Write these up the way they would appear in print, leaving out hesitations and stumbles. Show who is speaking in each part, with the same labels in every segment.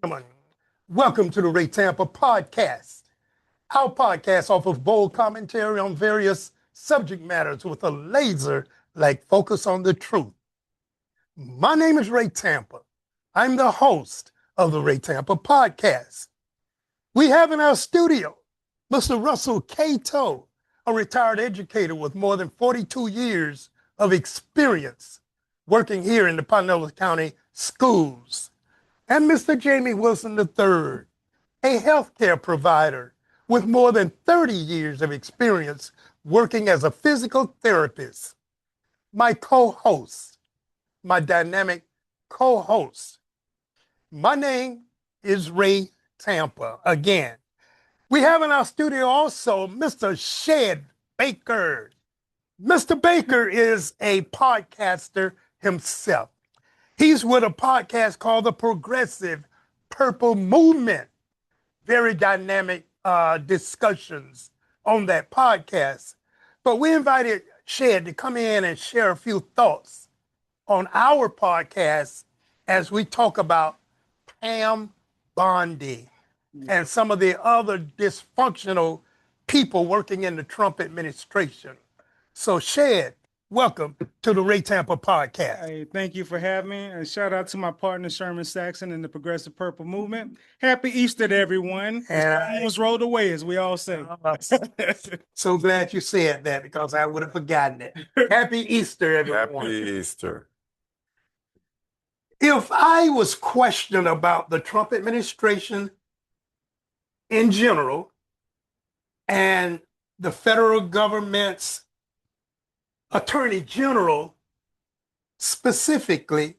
Speaker 1: Come on. Welcome to the Ray Tampa podcast. Our podcast offers bold commentary on various subject matters with a laser-like focus on the truth. My name is Ray Tampa. I'm the host of the Ray Tampa podcast. We have in our studio Mr. Russell Cato, a retired educator with more than 42 years of experience working here in the Pinellas County schools. And Mr. Jamie Wilson III, a healthcare provider with more than 30 years of experience working as a physical therapist. My co-host, my dynamic co-host. My name is Ray Tampa. Again, we have in our studio also Mr. Shed Baker. Mr. Baker is a podcaster himself. He's with a podcast called The Progressive Purple Movement. Very dynamic discussions on that podcast. But we invited Shed to come in and share a few thoughts on our podcast as we talk about Pam Bondi and some of the other dysfunctional people working in the Trump administration. So Shed, welcome to the Ray Tampa podcast.
Speaker 2: Hey, thank you for having me. And shout out to my partner, Sherman Saxon in the Progressive Purple Movement. Happy Easter to everyone.
Speaker 1: And
Speaker 2: Almost rolled away, as we all say.
Speaker 1: So glad you said that because I would have forgotten it. Happy Easter, everyone.
Speaker 3: Happy Easter.
Speaker 1: If I was questioned about the Trump administration in general and the federal government's attorney general specifically,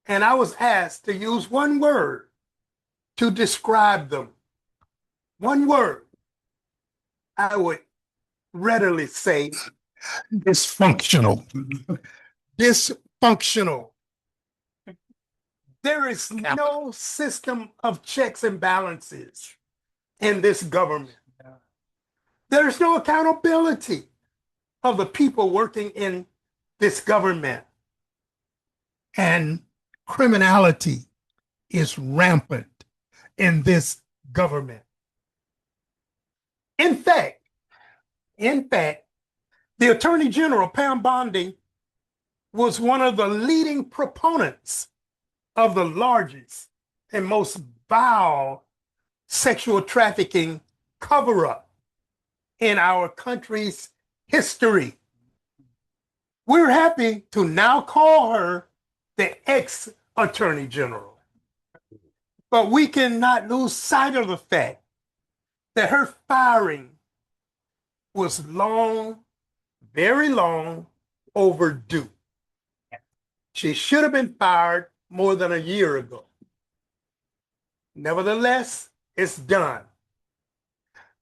Speaker 1: and I was asked to use one word to describe them, one word, I would readily say dysfunctional. Dysfunctional. There is no system of checks and balances in this government. There's no accountability of the people working in this government. And criminality is rampant in this government. In fact, the Attorney General, Pam Bondi, was one of the leading proponents of the largest and most vile sexual trafficking cover-up in our country's history. We're happy to now call her the ex-Attorney General. But we cannot lose sight of the fact that her firing was long, very long overdue. She should have been fired more than a year ago. Nevertheless, it's done.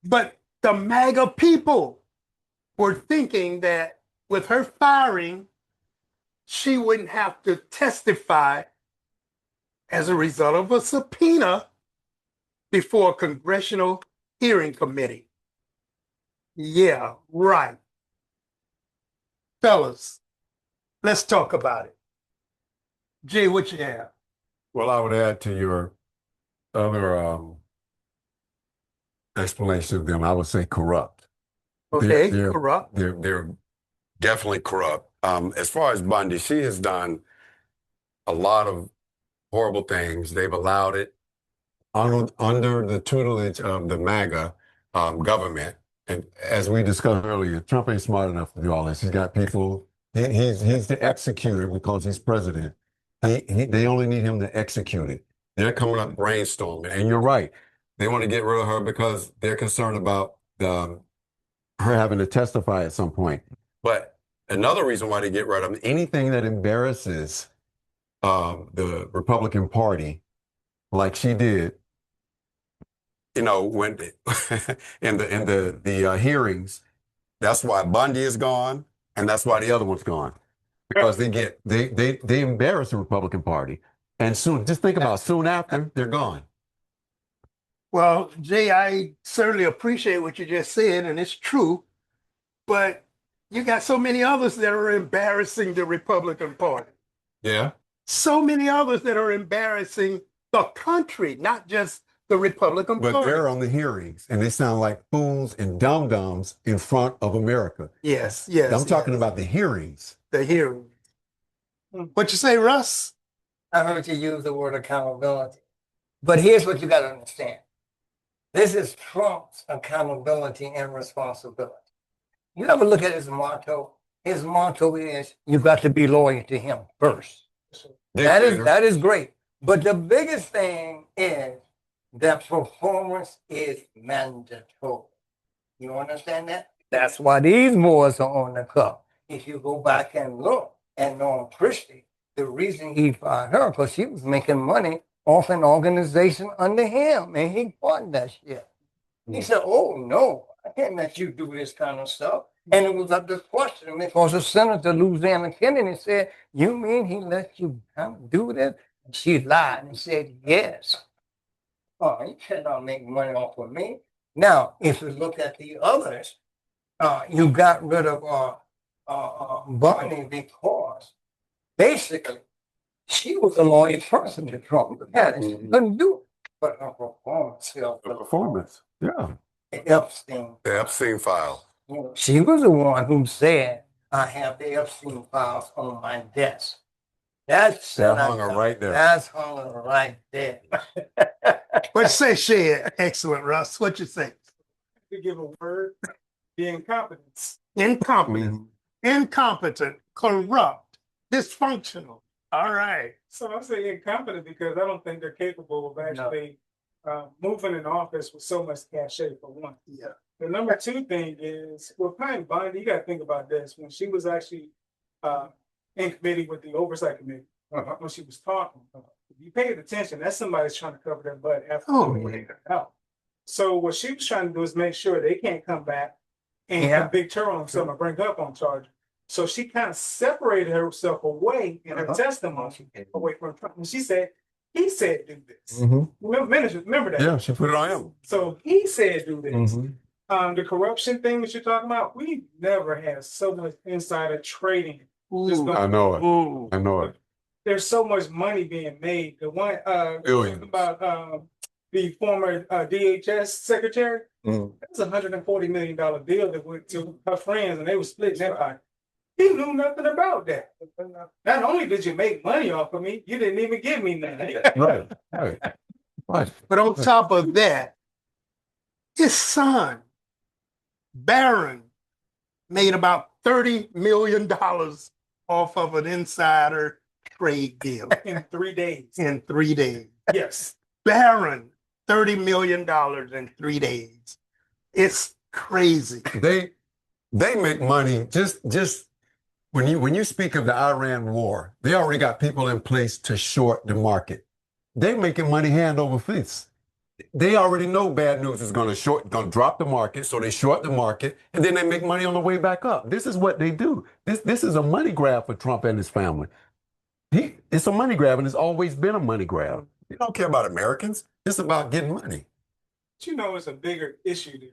Speaker 1: But the MAGA people were thinking that with her firing, she wouldn't have to testify as a result of a subpoena before a congressional hearing committee. Yeah, right. Fellas, let's talk about it. Jay, what you have?
Speaker 3: Well, I would add to your other explanation of them, I would say corrupt.
Speaker 1: Okay,
Speaker 3: They're
Speaker 1: corrupt.
Speaker 3: They're definitely corrupt. As far as Bundy, she has done a lot of horrible things. They've allowed it under the tutelage of the MAGA government. And as we discussed earlier, Trump ain't smart enough to do all this. He's got people, he's the executor because he's president. They only need him to execute it. They're coming up brainstorming. And you're right. They want to get rid of her because they're concerned about her having to testify at some point. But another reason why they get rid of him, anything that embarrasses the Republican Party, like she did, when in the hearings, that's why Bundy is gone, and that's why the other one's gone. Because they embarrass the Republican Party. And soon, just think about soon after, they're gone.
Speaker 1: Well, Jay, I certainly appreciate what you just said, and it's true. But you got so many others that are embarrassing the Republican Party.
Speaker 3: Yeah.
Speaker 1: So many others that are embarrassing the country, not just the Republican
Speaker 3: But
Speaker 1: Party.
Speaker 3: they're on the hearings, and they sound like fools and dum-dums in front of America.
Speaker 1: Yes, yes.
Speaker 3: I'm talking about the hearings.
Speaker 1: the hearing. What you say, Russ?
Speaker 4: I heard you use the word accountability. But here's what you got to understand. This is Trump's accountability and responsibility. You ever look at his motto? His motto is, you got to be loyal to him first. That is great. But the biggest thing is that performance is mandatory. You understand that? That's why these boys are on the cup. If you go back and look at Norm Christie, the reason he fired her, because she was making money off an organization under him, and he fought that shit. He said, oh, no, I can't let you do this kind of stuff. And it was up to question because the Senator Louisiana Kennedy said, you mean he let you do this? And she lied and said, yes. Oh, you cannot make money off of me. Now, if you look at the others, you got rid of Bonnie because basically she was a loyal person to Trump. She couldn't do it. But her performance,
Speaker 3: Yeah.
Speaker 4: Epstein.
Speaker 3: The Epstein file.
Speaker 4: She was the one who said, I have the Epstein files on my desk. That's
Speaker 3: hung her right there.
Speaker 4: That's hung her right there.
Speaker 1: What you say, Shed? Excellent, Russ. What you say?
Speaker 2: To give a word, the incompetence.
Speaker 1: Incompetent, incompetent, corrupt, dysfunctional. All right.
Speaker 2: So I say incompetent because I don't think they're capable of actually moving in office with so much cachet, for one.
Speaker 1: Yeah.
Speaker 2: The number two thing is, well, Pine Bondi, you got to think about this. When she was actually in committee with the oversight committee, when she was talking, if you paid attention, that's somebody's trying to cover their butt after out. So what she was trying to do is make sure they can't come back and convict her on something or bring her up on charge. So she kind of separated herself away in her testimony away from Trump. And she said, he said do this. Remember that?
Speaker 3: Yeah, she put it on him.
Speaker 2: So he said do this. The corruption thing that you're talking about, we never had so much insider trading.
Speaker 3: I know it. I know it.
Speaker 2: There's so much money being made. The one about the former DHS secretary, that's $140 million deal that went to her friends, and they were splitting that pie. He knew nothing about that. Not only did you make money off of me, you didn't even give me nothing.
Speaker 3: Right.
Speaker 1: But on top of that, his son, Barron, made about $30 million off of an insider trade deal.
Speaker 2: In 3 days.
Speaker 1: In 3 days.
Speaker 2: Yes.
Speaker 1: Barron, $30 million in 3 days. It's crazy.
Speaker 3: They make money just when you speak of the Iran war, they already got people in place to short the market. They're making money hand over fist. They already know bad news is going to drop the market, so they short the market, and then they make money on the way back up. This is what they do. This is a money grab for Trump and his family. It's a money grab, and it's always been a money grab. They don't care about Americans. It's about getting money.
Speaker 2: But you know, it's a bigger issue there.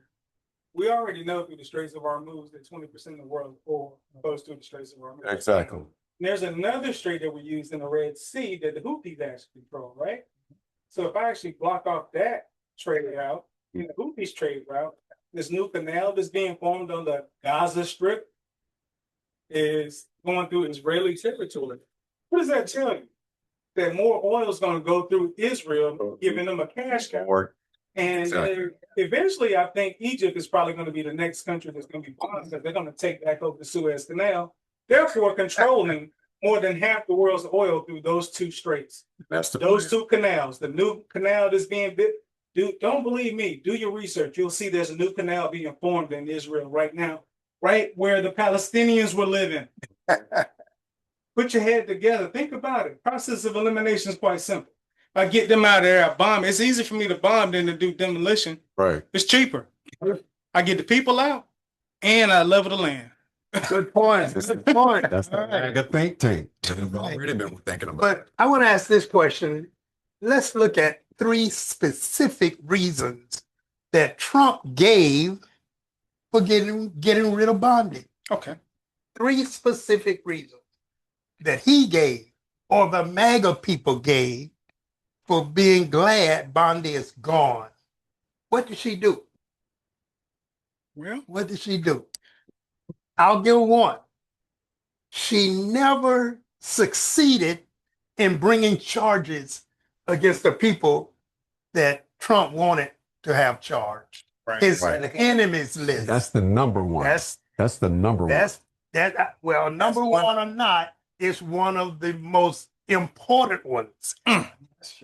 Speaker 2: We already know through the Straits of Hormuz that 20% of the world is oil goes through the Straits of Hormuz.
Speaker 3: Exactly.
Speaker 2: And there's another strait that we use in the Red Sea that the Houthis actually control, right? So if I actually block off that trade route, the Houthis trade route, this new canal that's being formed on the Gaza Strip is going through Israeli territory. What does that tell you? That more oil is going to go through Israel, giving them a cash cow. And eventually, I think Egypt is probably going to be the next country that's going to be bought because they're going to take back over the Suez Canal, therefore controlling more than half the world's oil through those two straits. Those two canals, the new canal that's being built. Don't believe me. Do your research. You'll see there's a new canal being formed in Israel right now, right where the Palestinians were living. Put your head together. Think about it. Process of elimination is quite simple. I get them out of there, I bomb. It's easier for me to bomb than to do demolition.
Speaker 3: Right.
Speaker 2: It's cheaper. I get the people out and I level the land.
Speaker 1: Good point. Good point.
Speaker 3: That's a good think tank. I've already been thinking about it.
Speaker 1: But I want to ask this question. Let's look at 3 specific reasons that Trump gave for getting rid of Bondi.
Speaker 2: Okay.
Speaker 1: 3 specific reasons that he gave or the MAGA people gave for being glad Bondi is gone. What did she do?
Speaker 2: Well,
Speaker 1: What did she do? I'll give one. She never succeeded in bringing charges against the people that Trump wanted to have charged.
Speaker 2: right.
Speaker 1: His
Speaker 3: Right.
Speaker 1: enemies list.
Speaker 3: That's the number one. That's the number one.
Speaker 1: Well, number one or not, it's one of the most important ones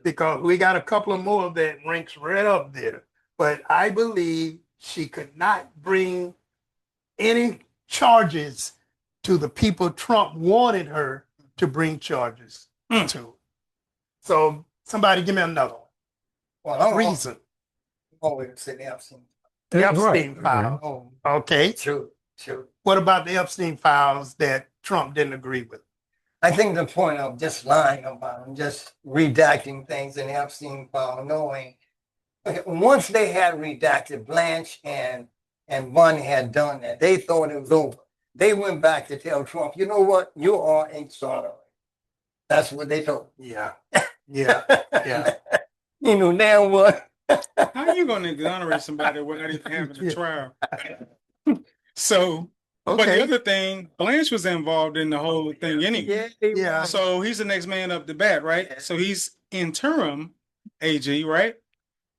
Speaker 1: because we got a couple of more that ranks right up there. But I believe she could not bring any charges to the people Trump wanted her to bring charges to. So somebody give me another one.
Speaker 4: Well,
Speaker 1: Reason.
Speaker 4: always say Epstein.
Speaker 1: The
Speaker 3: Right.
Speaker 1: Epstein file.
Speaker 4: Oh,
Speaker 1: Okay.
Speaker 4: true.
Speaker 1: What about the Epstein files that Trump didn't agree with?
Speaker 4: I think the point of just lying about them, just redacting things in the Epstein file, knowing once they had redacted Blanche and Bunny had done that, they thought it was over. They went back to tell Trump, you know what, you are exonerated. That's what they told.
Speaker 1: Yeah. Yeah. Yeah.
Speaker 4: You know now what?
Speaker 2: How are you going to exonerate somebody without even having a trial? So, but the
Speaker 1: Okay.
Speaker 2: other thing, Blanche was involved in the whole thing anyway.
Speaker 1: Yeah.
Speaker 2: So he's the next man up the bat, right?
Speaker 4: Yeah.
Speaker 2: So he's interim AG, right?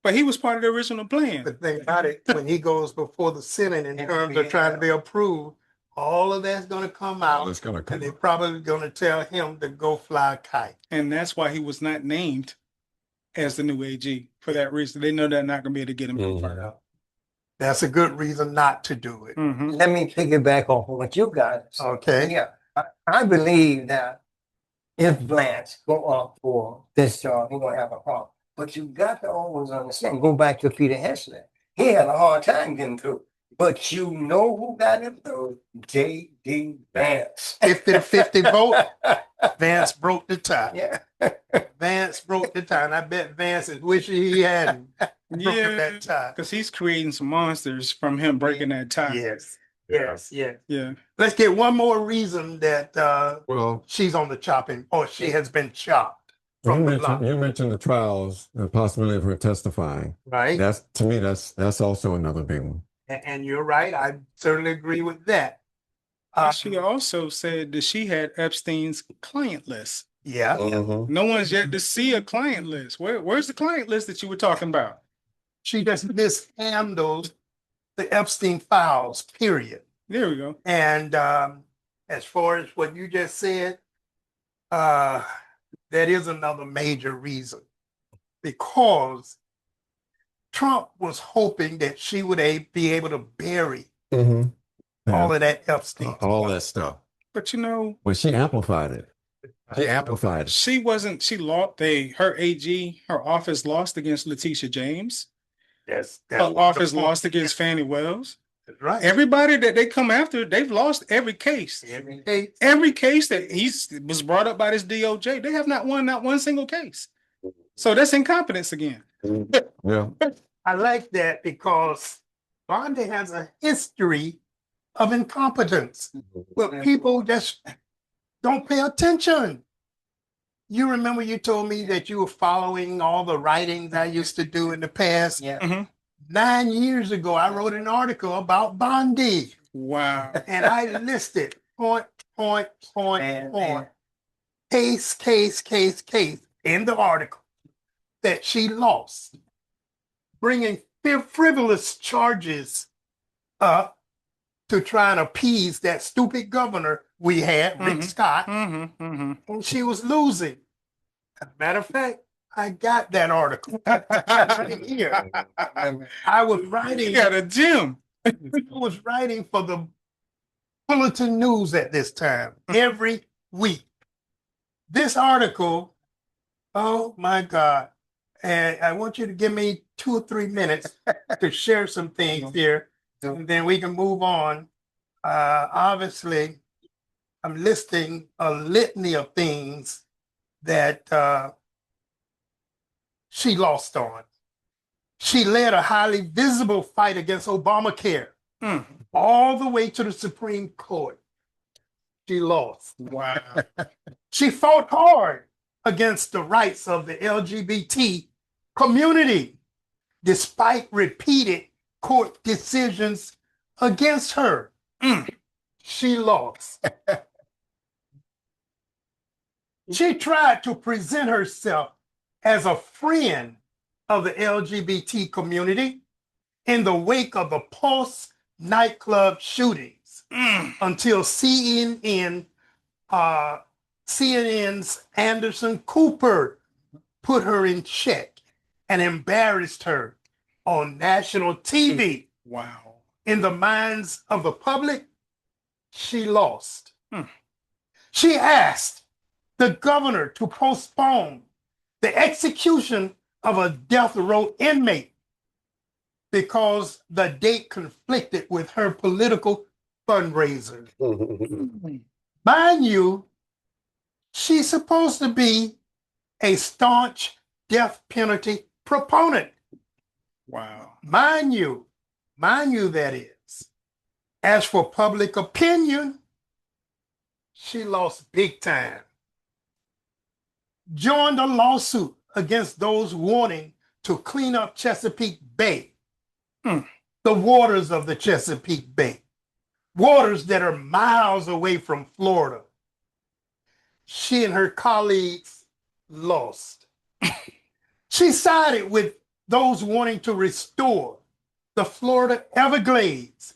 Speaker 2: But he was part of the original plan.
Speaker 1: But think about it, when he goes before the Senate in terms of trying to be approved, all of that's going to come out,
Speaker 3: It's gonna come.
Speaker 1: and they're probably going to tell him to go fly a kite.
Speaker 2: And that's why he was not named as the new AG for that reason. They know they're not going to be able to get him
Speaker 3: Mhm.
Speaker 1: That's a good reason not to do it.
Speaker 2: Mhm.
Speaker 4: Let me piggyback off of what you guys said.
Speaker 1: Okay.
Speaker 4: Yeah, I believe that if Blanche go up for discharge, we're gonna have a problem. But you got to always understand, go back to Peter Hegseth. He had a hard time getting through. But you know who got him through? J.D. Vance.
Speaker 1: 50-50 vote. Vance broke the tie.
Speaker 4: Yeah.
Speaker 1: Vance broke the tie. And I bet Vance is wishing he hadn't broken
Speaker 2: Yeah,
Speaker 1: that tie.
Speaker 2: because he's creating some monsters from him breaking that tie.
Speaker 1: Yes. Yes. Yes.
Speaker 2: Yeah.
Speaker 1: Let's get one more reason that
Speaker 3: Well,
Speaker 1: she's on the chopping, or she has been chopped
Speaker 3: you
Speaker 1: from the block.
Speaker 3: mentioned the trials, the possibility of her testifying.
Speaker 1: Right.
Speaker 3: That's, to me, that's also another big one.
Speaker 1: And you're right. I certainly agree with that.
Speaker 2: She also said that she had Epstein's client list.
Speaker 1: Yeah.
Speaker 3: Mhm.
Speaker 2: No one's yet to see a client list. Where's the client list that you were talking about?
Speaker 1: She just mishandled the Epstein files, period.
Speaker 2: There we go.
Speaker 1: And as far as what you just said, that is another major reason because Trump was hoping that she would be able to bury
Speaker 3: Mhm.
Speaker 1: all of that Epstein.
Speaker 3: All that stuff.
Speaker 2: But you know,
Speaker 3: Well, she amplified it. She amplified it.
Speaker 2: she lost. Her AG, her office lost against Letitia James.
Speaker 1: That's
Speaker 2: Her office lost against Fannie Wells.
Speaker 1: That's right.
Speaker 2: Everybody that they come after, they've lost every case.
Speaker 1: Every case.
Speaker 2: Every case that was brought up by this DOJ, they have not won not one single case. So that's incompetence again.
Speaker 3: Yeah.
Speaker 1: I like that because Bondi has a history of incompetence. Well, people just don't pay attention. You remember you told me that you were following all the writings I used to do in the past.
Speaker 4: Yeah.
Speaker 2: Mhm.
Speaker 1: 9 years ago, I wrote an article about Bondi,
Speaker 2: Wow.
Speaker 1: and I listed point,
Speaker 4: Man.
Speaker 1: case in the article that she lost, bringing frivolous charges up to try and appease that stupid governor we had, Rick Scott, and she was losing. As a matter of fact, I got that article right here. I was writing.
Speaker 2: You got a gym.
Speaker 1: I was writing for the Bulletin News at this time every week. This article, oh my God. And I want you to give me 2 or 3 minutes to share some things here, and then we can move on. Obviously, I'm listing a litany of things that she lost on. She led a highly visible fight against Obamacare all the way to the Supreme Court. She lost.
Speaker 2: Wow.
Speaker 1: She fought hard against the rights of the LGBT community, despite repeated court decisions against her. She lost. She tried to present herself as a friend of the LGBT community in the wake of the Pulse nightclub shootings until CNN's Anderson Cooper put her in check and embarrassed her on national TV.
Speaker 2: Wow.
Speaker 1: In the minds of the public, she lost. She asked the governor to postpone the execution of a death row inmate because the date conflicted with her political fundraiser. Mind you, she's supposed to be a staunch death penalty proponent.
Speaker 2: Wow.
Speaker 1: Mind you that is. As for public opinion, she lost big time. Joined a lawsuit against those wanting to clean up Chesapeake Bay, the waters of the Chesapeake Bay, waters that are miles away from Florida. She and her colleagues lost. She sided with those wanting to restore the Florida Everglades.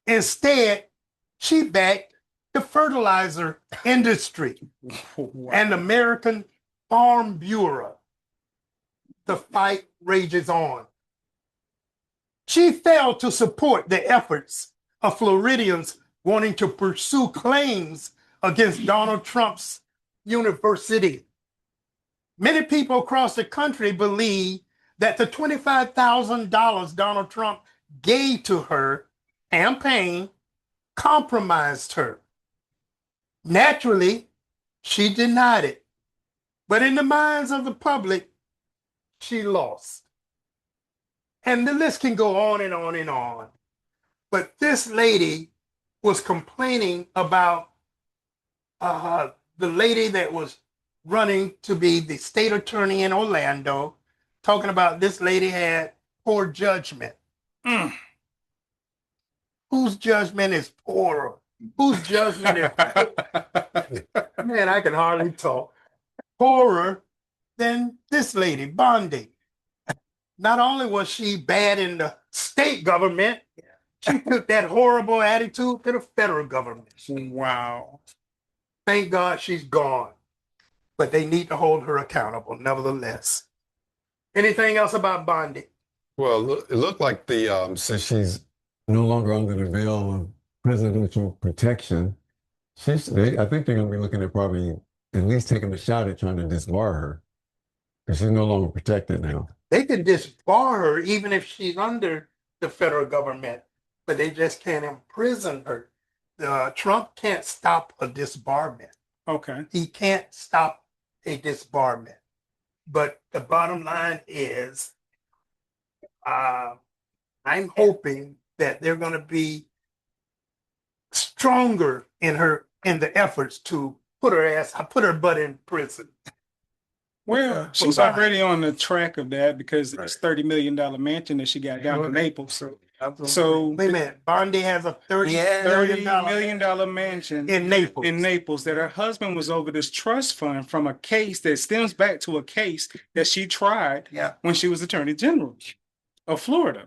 Speaker 1: Instead, she backed the fertilizer industry and American Farm Bureau. The fight rages on. She failed to support the efforts of Floridians wanting to pursue claims against Donald Trump's university. Many people across the country believe that the $25,000 Donald Trump gave to her campaign compromised her. Naturally, she denied it. But in the minds of the public, she lost. And the list can go on and on and on. But this lady was complaining about the lady that was running to be the state attorney in Orlando, talking about this lady had poor judgment. Whose judgment is poorer? Whose judgment is man, I can hardly talk. Poorer than this lady, Bondi. Not only was she bad in the state government, she took that horrible attitude to the federal government.
Speaker 2: Wow.
Speaker 1: Thank God she's gone. But they need to hold her accountable, nevertheless. Anything else about Bondi?
Speaker 3: Well, it looked like since she's no longer under the veil of presidential protection, I think they're going to be looking at probably at least taking a shot at trying to disbar her because she's no longer protected now.
Speaker 1: They can disbar her even if she's under the federal government, but they just can't imprison her. Trump can't stop a disbarment.
Speaker 2: Okay.
Speaker 1: He can't stop a disbarment. But the bottom line is, I'm hoping that they're going to be stronger in the efforts to put her butt in prison.
Speaker 2: Well, she's already on the track of that because it's $30 million mansion that she got down in Naples. So
Speaker 1: wait a minute, Bondi has a
Speaker 2: $30 million mansion
Speaker 1: in Naples.
Speaker 2: In Naples that her husband was over this trust fund from a case that stems back to a case that she tried when she was Attorney General of Florida.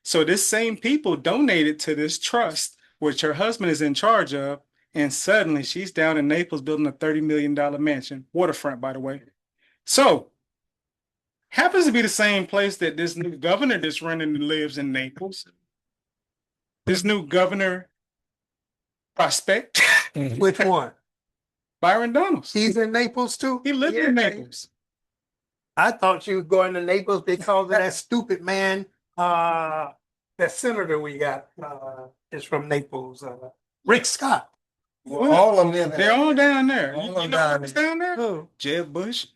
Speaker 2: So this same people donated to this trust, which her husband is in charge of, and suddenly she's down in Naples building a $30 million mansion, waterfront, by the way. So happens to be the same place that this new governor that's running lives in Naples. This new governor prospect.
Speaker 1: Which one?
Speaker 2: Byron Donalds.
Speaker 1: He's in Naples too?
Speaker 2: He lived in Naples.
Speaker 1: I thought you were going to Naples because of that stupid man, that senator we got is from Naples, Rick Scott.
Speaker 4: Well, all of them.
Speaker 2: They're all down there.
Speaker 4: All
Speaker 2: You know who's down there?
Speaker 1: Who?
Speaker 2: Jeb Bush.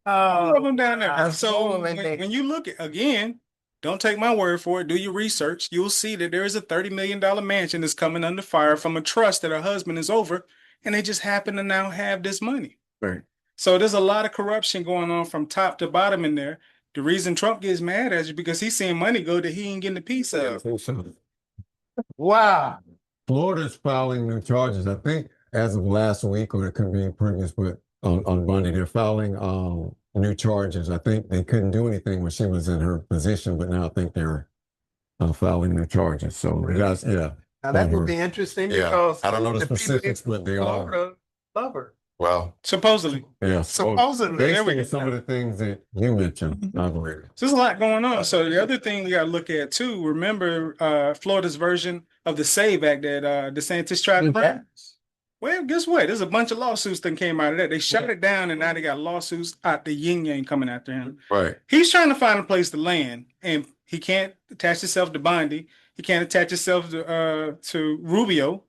Speaker 2: All of them down there. So when you look at, again, don't take my word for it. Do your research. You'll see that there is a $30 million mansion that's coming under fire from a trust that her husband is over. and they just happen to now have this money.
Speaker 3: Right.
Speaker 2: So there's a lot of corruption going on from top to bottom in there. The reason Trump gets mad at you because he's seeing money go that he ain't getting a piece
Speaker 3: I
Speaker 2: of.
Speaker 3: think so.
Speaker 1: Wow.
Speaker 3: Florida's filing new charges. I think as of last week, or it could be previous, but on Monday, they're filing new charges. I think they couldn't do anything when she was in her position, but now I think they're filing new charges. So that's, yeah.
Speaker 1: Now that would be interesting
Speaker 3: Yeah.
Speaker 1: because
Speaker 3: I don't know the
Speaker 1: people
Speaker 3: specifics,
Speaker 1: in
Speaker 3: but they are.
Speaker 1: Florida love her.
Speaker 3: Well,
Speaker 2: Supposedly.
Speaker 3: yeah.
Speaker 1: Supposedly.
Speaker 2: There we
Speaker 3: Basically,
Speaker 2: go.
Speaker 3: some of the things that you mentioned, I believe.
Speaker 2: So there's a lot going on. So the other thing we got to look at too, remember Florida's version of the SAVE Act that DeSantis tried to bring? Well, guess what? There's a bunch of lawsuits that came out of that. They shut it down and now they got lawsuits out the yin yang coming after him.
Speaker 3: Right.
Speaker 2: He's trying to find a place to land and he can't attach himself to Bondi. He can't attach himself to Rubio.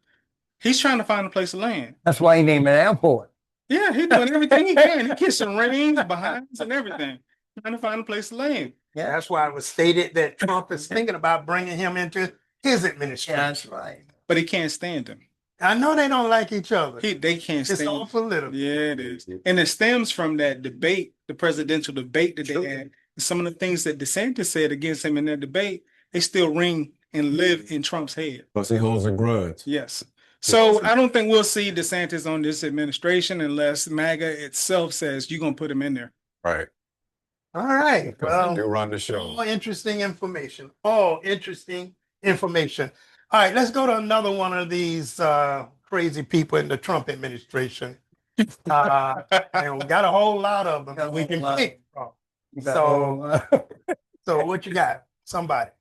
Speaker 2: He's trying to find a place to land.
Speaker 4: That's why he named it an airport.
Speaker 2: Yeah, he's doing everything he can. He kissing rings, behinds, and everything. Trying to find a place to land.
Speaker 1: Yeah, that's why it was stated that Trump is thinking about bringing him into his administration.
Speaker 4: Yeah, that's right.
Speaker 2: But he can't stand him.
Speaker 1: I know they don't like each other.
Speaker 2: They can't
Speaker 1: It's
Speaker 2: stand
Speaker 1: all political.
Speaker 2: Yeah, it is. And it stems from that debate, the presidential debate that they had. Some of the things that DeSantis said against him in that debate, they still ring and live in Trump's head.
Speaker 3: Because he holds a grudge.
Speaker 2: Yes. So I don't think we'll see DeSantis on this administration unless MAGA itself says you're going to put him in there.
Speaker 3: Right.
Speaker 1: All right.
Speaker 3: Because
Speaker 1: Well,
Speaker 3: they do run the show.
Speaker 1: all interesting information. All interesting information. All right, let's go to another one of these crazy people in the Trump administration. And we got a whole lot of them that we can pick from. So what you got? Somebody.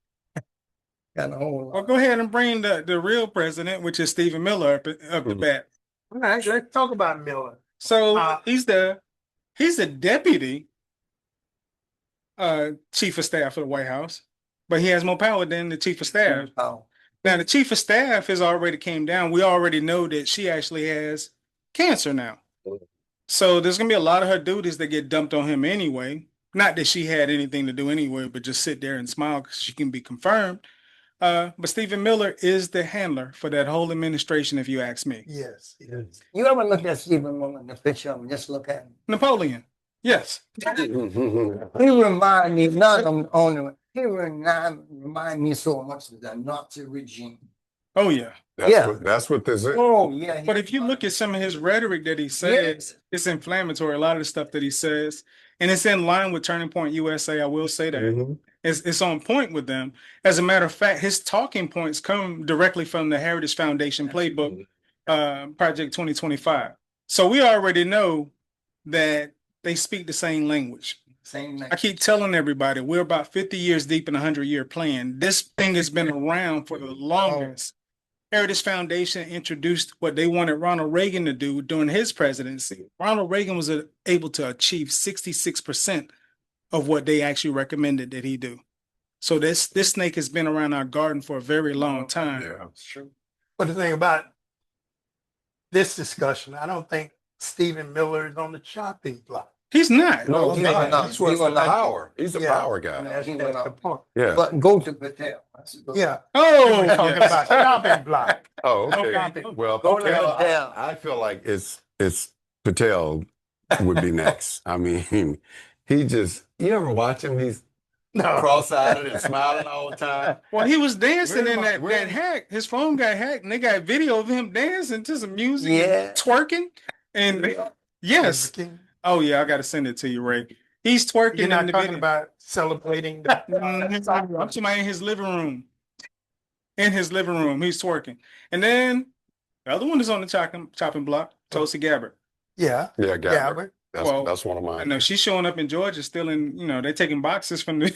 Speaker 4: Got a whole
Speaker 2: Well,
Speaker 4: lot.
Speaker 2: go ahead and bring the real president, which is Stephen Miller, up the bat.
Speaker 1: All right, let's talk about Miller.
Speaker 2: So he's the deputy chief of staff of the White House, but he has more power than the chief of staff.
Speaker 4: Oh,
Speaker 2: Now, the chief of staff has already came down. We already know that she actually has cancer now. So there's going to be a lot of her duties that get dumped on him anyway. Not that she had anything to do anyway, but just sit there and smile because she can be confirmed. But Stephen Miller is the handler for that whole administration, if you ask me.
Speaker 1: Yes. Yes.
Speaker 4: you ever look at Stephen Miller in the picture of him? Just look at him.
Speaker 2: Napoleon. Yes.
Speaker 4: He remind me, not only, he remind me so much of the Nazi regime.
Speaker 2: Oh, yeah.
Speaker 3: That's what this is.
Speaker 4: Oh, yeah.
Speaker 2: But if you look at some of his rhetoric that he says, it's inflammatory, a lot of the stuff that he says. And it's in line with Turning Point USA, I will say that.
Speaker 3: Mhm.
Speaker 2: It's on point with them. As a matter of fact, his talking points come directly from the Heritage Foundation Playbook, Project 2025. So we already know that they speak the same language.
Speaker 4: Same thing.
Speaker 2: I keep telling everybody, we're about 50 years deep in a 100-year plan. This thing has been around for the longest. Heritage Foundation introduced what they wanted Ronald Reagan to do during his presidency. Ronald Reagan was able to achieve 66% of what they actually recommended that he do. So this snake has been around our garden for a very long time.
Speaker 3: Yeah, it's true.
Speaker 1: But the thing about this discussion, I don't think Stephen Miller is on the chopping block.
Speaker 2: He's not.
Speaker 3: No,
Speaker 4: he
Speaker 3: he's
Speaker 4: was
Speaker 3: not.
Speaker 4: not.
Speaker 3: He's
Speaker 4: He was
Speaker 3: the
Speaker 4: not.
Speaker 3: power. He's the
Speaker 1: Yeah.
Speaker 3: power guy.
Speaker 4: That's
Speaker 1: That's
Speaker 4: the
Speaker 1: the point.
Speaker 3: Yeah.
Speaker 4: But go to Patel. That's a good
Speaker 1: Yeah.
Speaker 2: Oh,
Speaker 1: We're talking about chopping block.
Speaker 3: Oh, okay.
Speaker 2: Okay.
Speaker 3: Well,
Speaker 4: Go to
Speaker 3: Patel,
Speaker 4: Patel.
Speaker 3: I feel like it's Patel would be next. I mean, he just, you ever watch him? He's
Speaker 1: No.
Speaker 3: cross-eyed and smiling all the time.
Speaker 2: well, he was dancing
Speaker 3: Where
Speaker 2: in
Speaker 3: am I-
Speaker 2: that
Speaker 3: where-
Speaker 2: hack. His phone got hacked, and they got video of him dancing to some music, and
Speaker 4: Yeah.
Speaker 2: twerking, and yes. Oh yeah, I got to send it to you, Ray. He's twerking
Speaker 1: You're not
Speaker 2: in the
Speaker 1: talking
Speaker 2: video.
Speaker 1: about celebrating the
Speaker 2: I'm talking about in his living room. In his living room, he's twerking. And then the other one is on the chopping block, Tulsi Gabbard.
Speaker 1: Yeah.
Speaker 3: Yeah, Gabbard.
Speaker 1: Gabbard.
Speaker 3: That's one of
Speaker 2: I
Speaker 3: mine.
Speaker 2: know she's showing up in Georgia still in, they're taking boxes from the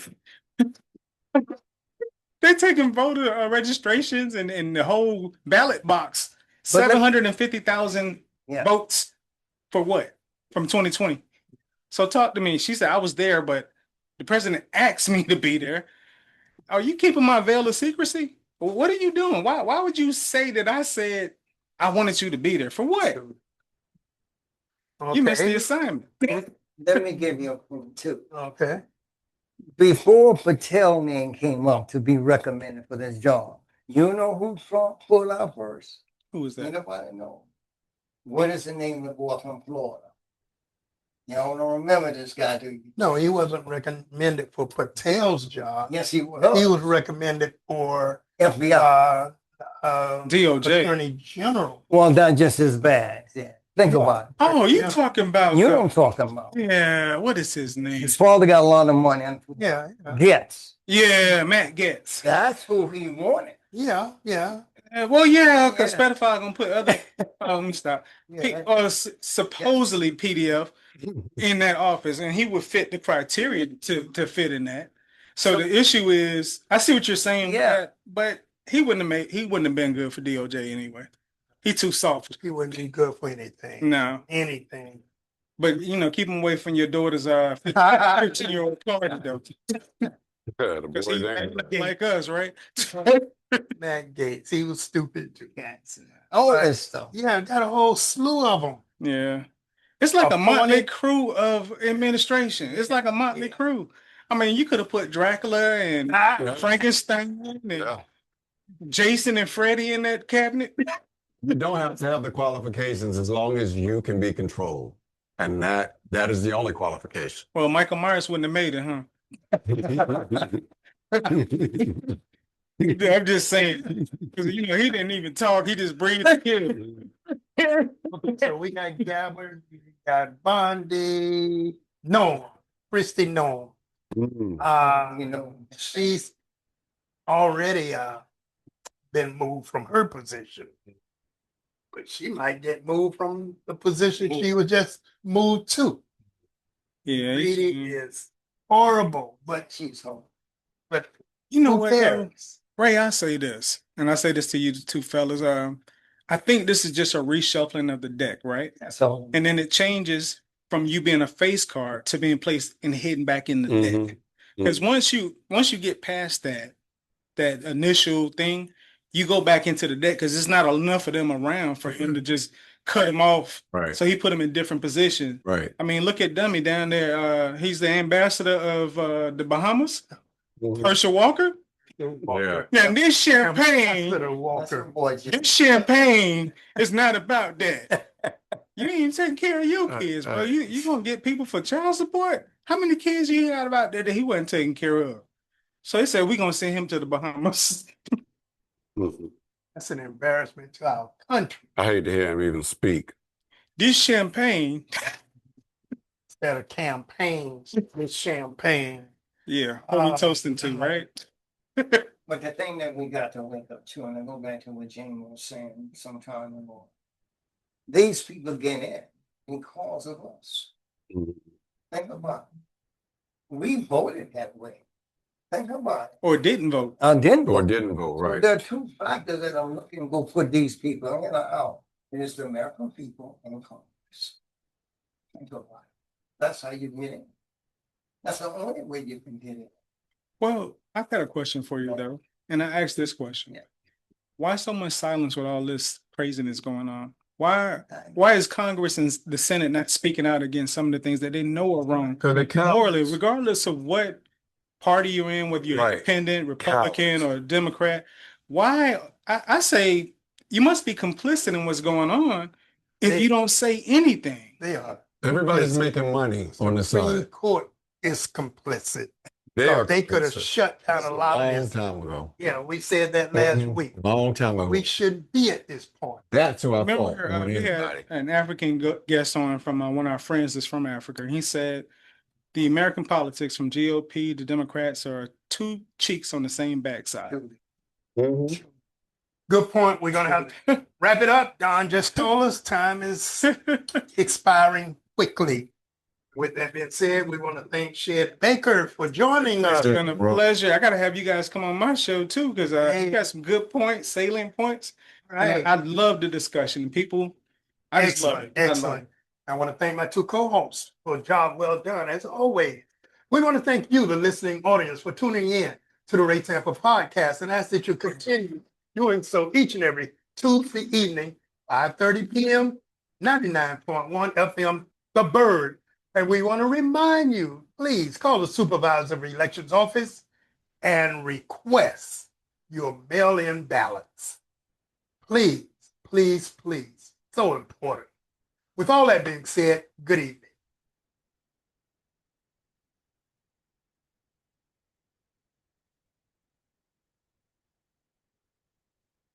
Speaker 2: they're taking voter registrations and the whole ballot box.
Speaker 4: But let-
Speaker 2: 750,000
Speaker 4: Yeah.
Speaker 2: votes for what? From 2020. So talk to me. She said, I was there, but the president asked me to be there. Are you keeping my veil of secrecy? Well, what are you doing? Why would you say that I said I wanted you to be there? For what? You missed the
Speaker 1: Okay.
Speaker 2: assignment.
Speaker 4: Let me give you a clue too.
Speaker 1: Okay.
Speaker 4: Before Patel name came up to be recommended for this job, you know who Trump pulled out first?
Speaker 2: Who was that?
Speaker 4: Anybody know? What is the name of the boy from Florida? Y'all don't remember this guy, do you?
Speaker 1: No, he wasn't recommended for Patel's job.
Speaker 4: Yes, he was.
Speaker 1: He was recommended for
Speaker 4: FBI.
Speaker 2: DOJ.
Speaker 1: Attorney General.
Speaker 4: Well, that's just as bad. Yeah. Think about it.
Speaker 2: Oh, you talking about?
Speaker 4: You know what I'm talking about.
Speaker 2: Yeah. What is his name?
Speaker 4: His father got a lot of money.
Speaker 1: Yeah,
Speaker 4: Gets.
Speaker 2: Yeah, Matt Getz.
Speaker 4: That's who he wanted.
Speaker 1: yeah.
Speaker 2: Well, yeah, because
Speaker 4: Yeah.
Speaker 2: pedophile gonna put other. Oh, let me stop. Supposedly PDF in that office, and he would fit the criteria to fit in that. So the issue is, I see what you're saying.
Speaker 4: Yeah.
Speaker 2: but he wouldn't have been good for DOJ anyway. He too soft.
Speaker 1: He wouldn't be good for anything.
Speaker 2: No,
Speaker 1: Anything.
Speaker 2: but keep him away from your daughter's 15-year-old party though.
Speaker 3: Yeah, the
Speaker 2: Because
Speaker 3: boys
Speaker 2: he
Speaker 3: ain't.
Speaker 2: like us, right?
Speaker 1: Matt Gates, he was stupid too.
Speaker 4: All this stuff.
Speaker 1: Yeah, got a whole slew of them.
Speaker 2: Yeah. It's like a motley
Speaker 1: Appointed-
Speaker 2: crew of administration. It's like a motley crew. I mean, you could have put Dracula and Frankenstein and
Speaker 3: Yeah.
Speaker 2: Jason and Freddy in that cabinet.
Speaker 3: You don't have to have the qualifications as long as you can be controlled. And that is the only qualification.
Speaker 2: Well, Michael Myers wouldn't have made it, huh? I'm just saying. Because, he didn't even talk. He just breathed.
Speaker 1: So we got Gabbard, we got Bondi, no, Christy no. She's already been moved from her position. But she might get moved from the position she was just moved to.
Speaker 2: Yeah.
Speaker 1: Really is horrible, but she's home. But
Speaker 2: You know
Speaker 1: who
Speaker 2: what,
Speaker 1: cares?
Speaker 2: Ray, I say this, and I say this to you two fellas. I think this is just a reshuffling of the deck, right?
Speaker 4: So
Speaker 2: And then it changes from you being a face card to being placed and hidden back in the deck. Because once you get past that initial thing, you go back into the deck because there's not enough of them around for him to just cut him off.
Speaker 3: Right.
Speaker 2: So he put him in different positions.
Speaker 3: Right.
Speaker 2: I mean, look at Dummy down there. He's the ambassador of the Bahamas. Herschel Walker.
Speaker 3: Yeah.
Speaker 2: Now this champagne,
Speaker 1: Ambassador Walker.
Speaker 2: this champagne is not about that. You ain't taking care of your kids, bro. You gonna get people for child support? How many kids you got about there that he wasn't taking care of? So they said we're gonna send him to the Bahamas.
Speaker 1: That's an embarrassment to our country.
Speaker 3: I hate to hear him even speak.
Speaker 2: This champagne,
Speaker 1: Instead of campaigns, it's champagne.
Speaker 2: yeah, who we toasting to, right?
Speaker 4: But the thing that we got to wake up to, and I go back to what Jamie was saying some time ago, these people get in because of us. Think about it. We voted that way. Think about it.
Speaker 2: Or didn't vote.
Speaker 4: Didn't
Speaker 3: Or
Speaker 4: vote.
Speaker 3: didn't vote,
Speaker 4: So
Speaker 3: right.
Speaker 4: there are two factors that I'm looking to put these people in and out. It is the American people and Congress. Think about it. That's how you get in. That's the only way you can get in.
Speaker 2: Well, I've got a question for you though, and I asked this question:
Speaker 4: Yeah.
Speaker 2: Why so much silence with all this craziness going on? Why is Congress and the Senate not speaking out against some of the things that they know are wrong?
Speaker 3: Because they
Speaker 2: Morally, regardless of what party you're in, whether you're
Speaker 3: Right.
Speaker 2: independent, Republican, or Democrat, why I say you must be complicit in what's going on if you don't say anything.
Speaker 1: They are.
Speaker 3: Everybody's making money on the
Speaker 1: Supreme
Speaker 3: side.
Speaker 1: Court is complicit.
Speaker 3: They
Speaker 1: They could have shut down a lot of
Speaker 3: long
Speaker 1: this.
Speaker 3: time ago.
Speaker 1: Yeah, we said that last week.
Speaker 3: Long time ago.
Speaker 1: We shouldn't be at this point.
Speaker 3: That's who I thought.
Speaker 2: Remember,
Speaker 3: more than
Speaker 2: we had
Speaker 3: anybody.
Speaker 2: an African guest on from one of our friends that's from Africa. He said the American politics from GOP to Democrats are two cheeks on the same backside.
Speaker 3: Mhm.
Speaker 1: Good point. We're gonna have to wrap it up. Don just told us time is expiring quickly. With that being said, we want to thank Shed Baker for joining us.
Speaker 2: It's been a pleasure. I got to have you guys come on my show too because you got some good points, salient points.
Speaker 1: Right.
Speaker 2: I love the discussion. People, I just love it.
Speaker 1: Excellent. I want to thank my two co-hosts for a job well done, as always. We want to thank you, the listening audience, for tuning in to the Ray Tampa podcast and ask that you continue doing so each and every Tuesday evening, 5:30 p.m., 99.1 FM, The Bird. And we want to remind you, please call the supervisor of elections office and request your mail-in ballots. Please, please, please. So important. With all that being said, good evening.